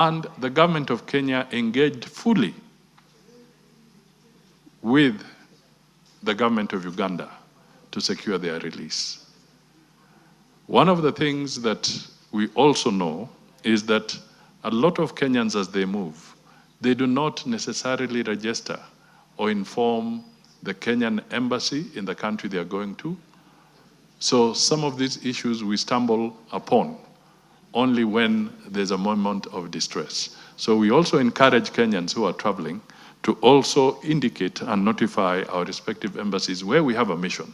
And the government of Kenya engaged fully with the government of Uganda to secure their release. One of the things that we also know is that a lot of Kenyans, as they move, they do not necessarily register or inform the Kenyan embassy in the country they are going to. So some of these issues we stumble upon only when there's a moment of distress. So we also encourage Kenyans who are traveling to also indicate and notify our respective embassies where we have a mission,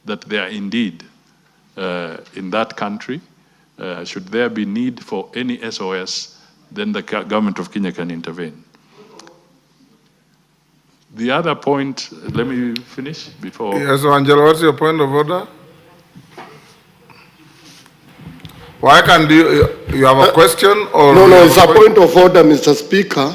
that they are indeed in that country. Should there be need for any SOS, then the government of Kenya can intervene. The other point, let me finish before... Yes, Wanjala, what's your point of order? Why can't you have a question or... No, it's a point of order, Mr. Speaker.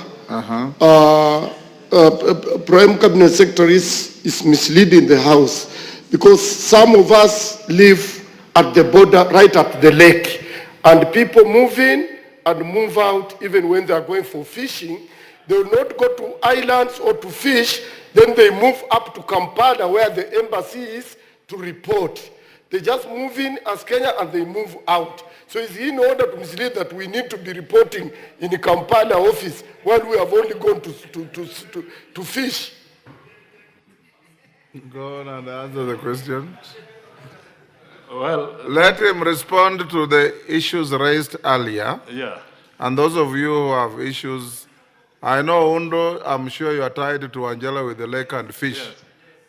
Prime Cabinet Secretary is misleading the House because some of us live at the border, right at the lake, and people move in and move out even when they are going for fishing. They will not go to islands or to fish, then they move up to Kampala where the embassy is to report. They just move in as Kenya and they move out. So it's in order to mislead that we need to be reporting in the Kampala office while we have only gone to fish. Go on and answer the question. Well, let him respond to the issues raised earlier. Yeah. And those of you who have issues, I know Undo, I'm sure you are tied to Wanjala with the lake and fish. Yes.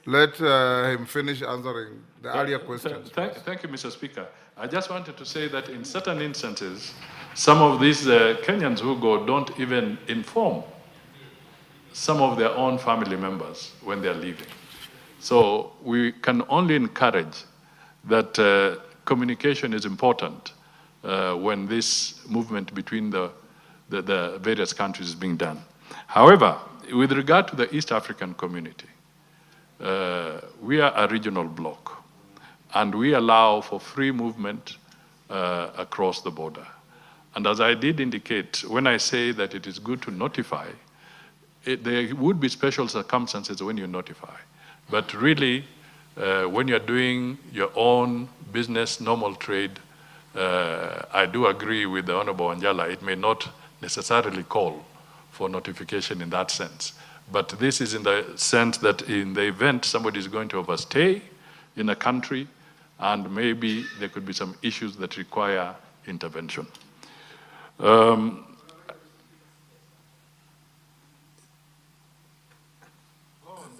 Let him finish answering the earlier questions. Thank you, Mr. Speaker. I just wanted to say that in certain instances, some of these Kenyans who go don't even inform some of their own family members when they're leaving. So we can only encourage that communication is important when this movement between the various countries is being done. However, with regard to the East African community, we are a regional bloc, and we allow for free movement across the border. And as I did indicate, when I say that it is good to notify, there would be special circumstances when you notify. But really, when you're doing your own business, normal trade, I do agree with the Honorable Wanjala, it may not necessarily call for notification in that sense. But this is in the sense that in the event somebody is going to overstay in a country, and maybe there could be some issues that require intervention.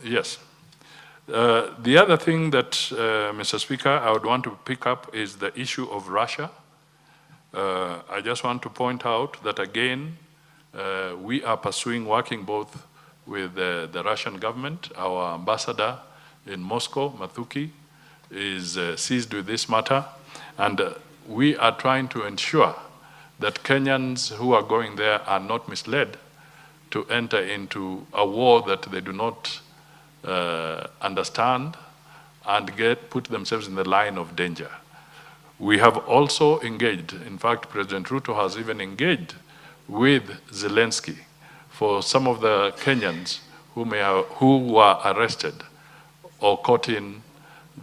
Yes. The other thing that, Mr. Speaker, I would want to pick up is the issue of Russia. I just want to point out that, again, we are pursuing, working both with the Russian government. Our ambassador in Moscow, Mathuki, is seized with this matter. And we are trying to ensure that Kenyans who are going there are not misled to enter into a war that they do not understand and put themselves in the line of danger. We have also engaged, in fact, President Ruto has even engaged with Zelensky for some of the Kenyans who were arrested or caught in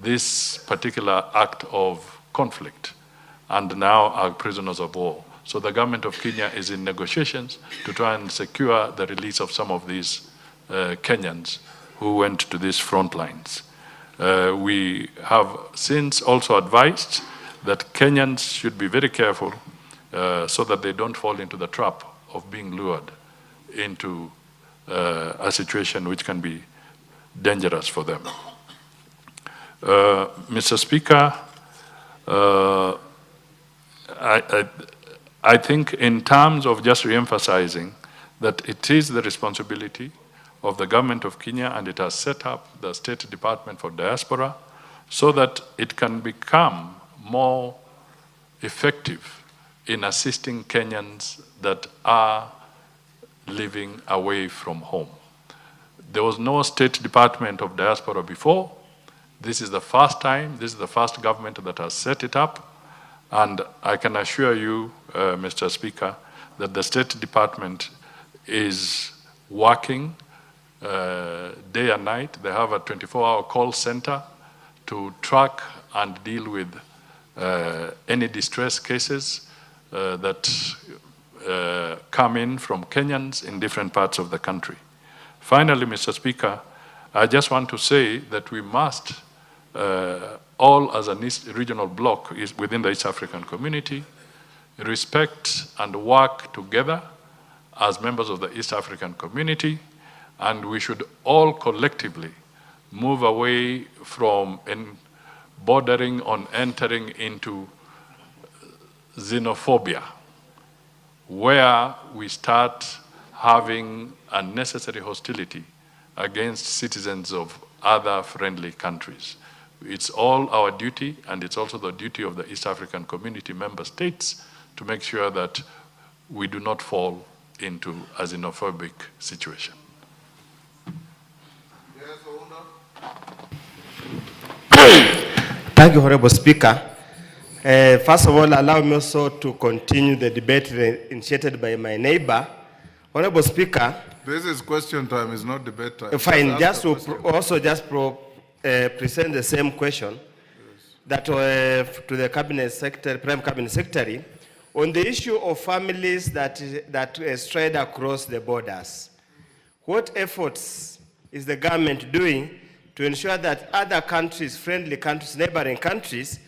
this particular act of conflict and now are prisoners of war. So the government of Kenya is in negotiations to try and secure the release of some of these Kenyans who went to these front lines. We have since also advised that Kenyans should be very careful so that they don't fall into the trap of being lured into a situation which can be dangerous for them. Mr. Speaker, I think in terms of just re-emphasizing that it is the responsibility of the government of Kenya, and it has set up the State Department for Diaspora so that it can become more effective in assisting Kenyans that are living away from home. There was no State Department of Diaspora before. This is the first time, this is the first government that has set it up, and I can assure you, Mr. Speaker, that the State Department is working day and night. They have a 24-hour call center to track and deal with any distress cases that come in from Kenyans in different parts of the country. Finally, Mr. Speaker, I just want to say that we must, all as a regional bloc within the East African community, respect and work together as members of the East African community, and we should all collectively move away from bordering on entering into xenophobia, where we start having unnecessary hostility against citizens of other friendly countries. It's all our duty, and it's also the duty of the East African community member states to make sure that we do not fall into a xenophobic situation. Thank you, Honorable Speaker. First of all, allow me also to continue the debate initiated by my neighbor. Honorable Speaker. This is question time, it's not debate time. Fine, just to present the same question, yes, that to the Cabinet Secretary, Prime Cabinet Secretary, on the issue of families that strayed across the borders. What efforts is the government doing to ensure that other countries, friendly countries, neighboring countries,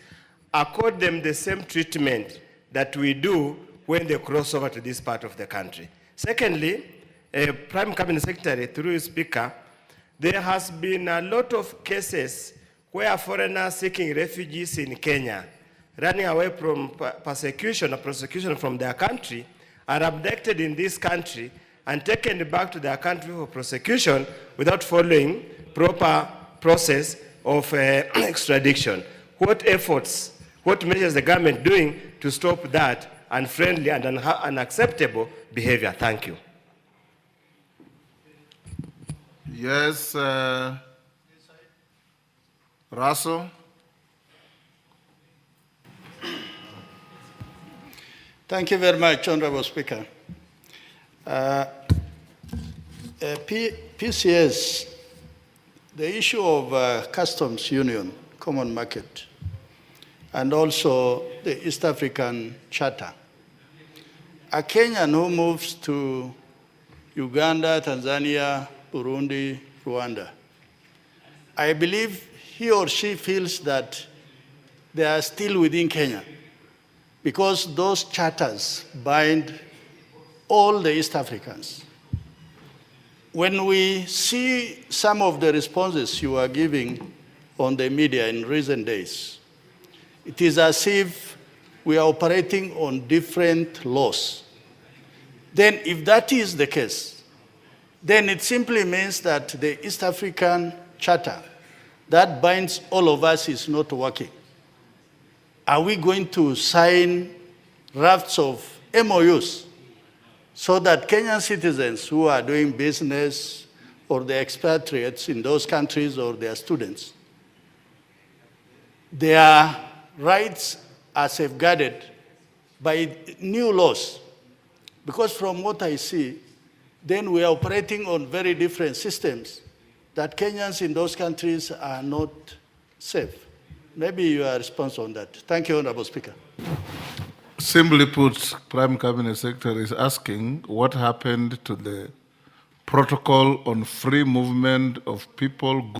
accord them the same treatment that we do when they cross over to this part of the country? Secondly, Prime Cabinet Secretary, through you, Speaker, there has been a lot of cases where foreigners seeking refugees in Kenya, running away from persecution or prosecution from their country, are abducted in this country and taken back to their country for prosecution without following proper process of extradition. What efforts, what measures the government doing to stop that unfriendly and unacceptable behavior? Thank you. Yes, Russell. Thank you very much, Honorable Speaker. PCS, the issue of customs union, common market, and also the East African Charter. A Kenyan who moves to Uganda, Tanzania, Burundi, Rwanda, I believe he or she feels that they are still within Kenya, because those charters bind all the East Africans. When we see some of the responses you are giving on the media in recent days, it is as if we are operating on different laws. Then if that is the case, then it simply means that the East African Charter that binds all of us is not working. Are we going to sign rafts of MOUs so that Kenyan citizens who are doing business or the expatriates in those countries or their students, their rights are safeguarded by new laws? Because from what I see, then we are operating on very different systems that Kenyans in those countries are not safe. Maybe your response on that. Thank you, Honorable Speaker. Simply put, Prime Cabinet Secretary is asking what happened to the protocol on free movement of people,